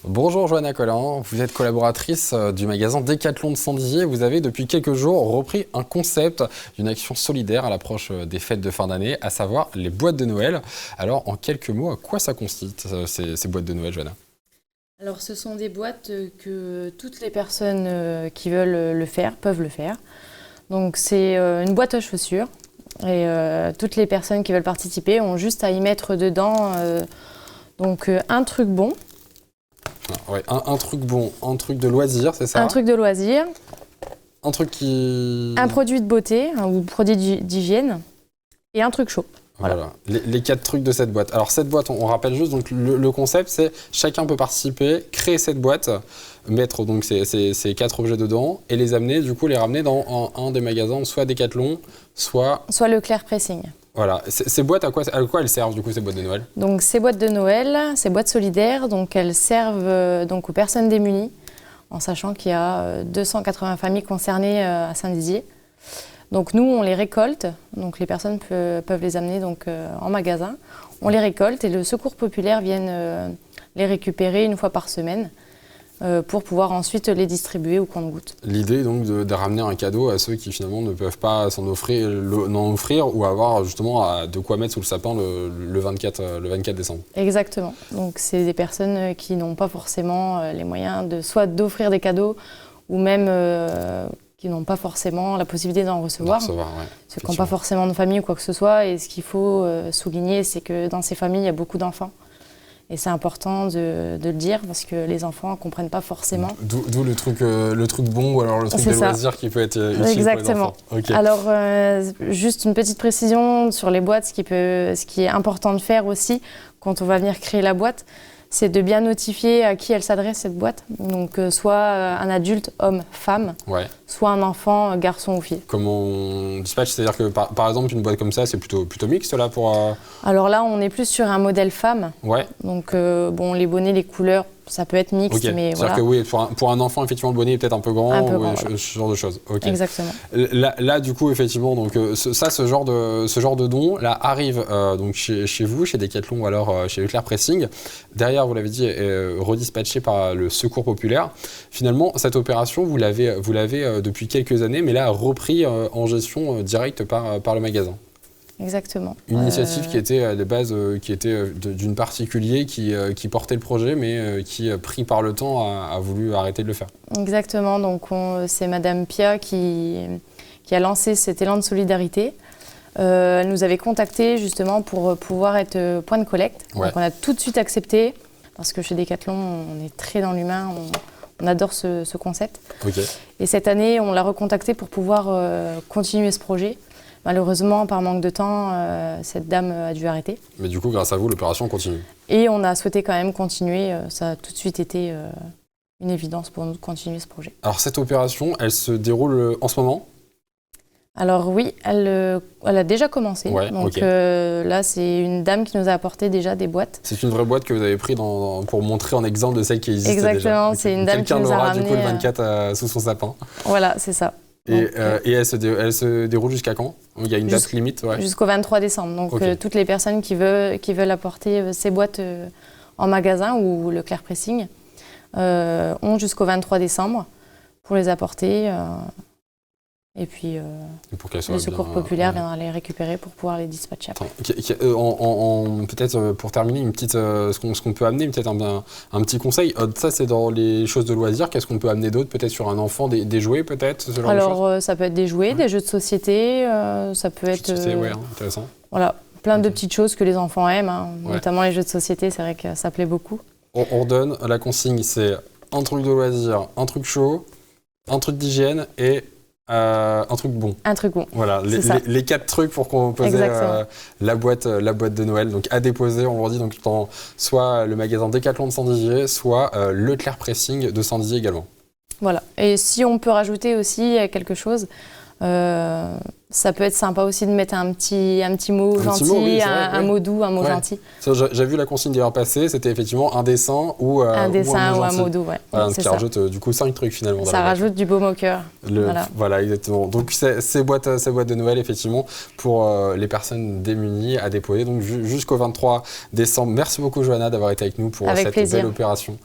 Bonjour Johanna Collin, vous êtes collaboratrice du magasin Décathlon de Saint-Dizier. Vous avez depuis quelques jours repris un concept d'une action solidaire à l'approche des fêtes de fin d'année, à savoir les boîtes de Noël. Alors en quelques mots, à quoi ça consiste ces boîtes de Noël, Johanna? Alors ce sont des boîtes que toutes les personnes qui veulent le faire peuvent le faire. Donc c'est une boîte à chaussures et toutes les personnes qui veulent participer ont juste à y mettre dedans un truc bon. Ouais, un truc bon, un truc de loisir, c'est ça? Un truc de loisir. Un truc qui... Un produit de beauté ou produit d'hygiène et un truc chaud. Voilà, les 4 trucs de cette boîte. Alors cette boîte, on rappelle juste, donc le concept c'est chacun peut participer, créer cette boîte, mettre donc ces 4 objets dedans et les amener, du coup les ramener dans un des magasins, soit Décathlon, soit Leclerc Pressing. Voilà, ces boîtes, à quoi elles servent du coup, ces boîtes de Noël? Donc ces boîtes de Noël, ces boîtes solidaires, donc elles servent donc aux personnes démunies, en sachant qu'il y a 280 familles concernées à Saint-Dizier. Donc nous, on les récolte, donc les personnes peuvent les amener en magasin. On les récolte et le Secours populaire vient les récupérer une fois par semaine pour pouvoir ensuite les distribuer au compte-gouttes. L'idée donc de ramener un cadeau à ceux qui finalement ne peuvent pas n'en offrir ou avoir justement de quoi mettre sous le sapin le 24 décembre. Exactement. Donc c'est des personnes qui n'ont pas forcément les moyens soit d'offrir des cadeaux ou même qui n'ont pas forcément la possibilité d'en recevoir. Ceux qui n'ont pas forcément de famille ou quoi que ce soit. Et ce qu'il faut souligner, c'est que dans ces familles, il y a beaucoup d'enfants. Et c'est important de le dire parce que les enfants ne comprennent pas forcément. D'où le truc bon ou alors le truc de loisir qui peut être utile. Exactement. Pour les enfants. Okay. Alors, juste une petite précision sur les boîtes, ce qui est important de faire aussi quand on va venir créer la boîte, c'est de bien notifier à qui elle s'adresse cette boîte. Donc soit un adulte, homme, femme, soit un enfant, garçon ou fille. Comment on dispatche? C'est-à-dire que par exemple une boîte comme ça, c'est plutôt mixte là pour... Alors là, on est plus sur un modèle femme. Ouais. Donc les bonnets, les couleurs, ça peut être mixte, mais voilà. C'est-à-dire que oui, pour un enfant, effectivement, le bonnet est peut-être un peu grand, ce genre de choses. Okay. Exactement. Là, du coup, effectivement, donc ce genre de don, là, arrive donc chez vous, chez Décathlon ou alors chez Leclerc Pressing. Derrière, vous l'avez dit, redispatché par le Secours populaire. Finalement, cette opération, vous l'avez depuis quelques années, mais là, repris en gestion directe par le magasin. Exactement. Une initiative qui était à la base d'une particulier qui portait le projet, mais qui, pris par le temps, a voulu arrêter de le faire. Exactement. Donc c'est Madame Pia qui a lancé cet élan de solidarité. Elle nous avait contactés justement pour pouvoir être point de collecte. Ouais. Donc on a tout de suite accepté parce que chez Décathlon, on est très dans l'humain. On adore ce concept. Okay. Et cette année, on l'a recontacté pour pouvoir continuer ce projet. Malheureusement, par manque de temps, cette dame a dû arrêter. Mais du coup, grâce à vous, l'opération continue. Et on a souhaité quand même continuer. Ça a tout de suite été une évidence pour nous de continuer ce projet. Alors cette opération, elle se déroule en ce moment? Alors oui, elle a déjà commencé. Ouais, donc là, c'est une dame qui nous a apporté déjà des boîtes. C'est une vraie boîte que vous avez prise pour montrer en exemple de celle qui existe déjà. Exactement, c'est une dame qui nous a ramené... Quelqu'un l'aura du coup le 24 sous son sapin. Voilà, c'est ça. Et elle se déroule jusqu'à quand? Il y a une date limite? Jusqu'au 23 décembre. Donc toutes les personnes qui veulent apporter ces boîtes en magasin ou Leclerc Pressing ont jusqu'au 23 décembre pour les apporter. Et puis le Secours populaire viendra les récupérer pour pouvoir les dispatcher après. Peut-être pour terminer, ce qu'on peut amener, peut-être un petit conseil. Ça, c'est dans les choses de loisirs. Qu'est-ce qu'on peut amener d'autre? Peut-être sur un enfant, des jouets peut-être, ce genre de choses. Ça peut être des jouets, des jeux de société, ça peut être... Intéressant. Voilà, plein de petites choses que les enfants aiment, notamment les jeux de société, c'est vrai que ça plaît beaucoup. On redonne, la consigne, c'est un truc de loisir, un truc chaud, un truc d'hygiène et... un truc bon. Un truc bon. Voilà, les 4 trucs pour composer la boîte de Noël. Donc à déposer, on vous dit donc dans soit le magasin Décathlon de Saint-Dizier, soit Leclerc Pressing de Saint-Dizier également. Voilà. Et si on peut rajouter aussi quelque chose, ça peut être sympa aussi de mettre un petit mot gentil, un mot doux, un mot gentil. J'ai vu la consigne d'ailleurs passer, c'était effectivement un dessin ou un mot doux. Voilà, qui rajoute du coup 5 trucs finalement. Ça rajoute du baume au cœur. Voilà, exactement. Donc ces boîtes de Noël effectivement pour les personnes démunies à déposer donc jusqu'au 23 décembre. Merci beaucoup Johanna d'avoir été avec nous pour cette belle opération.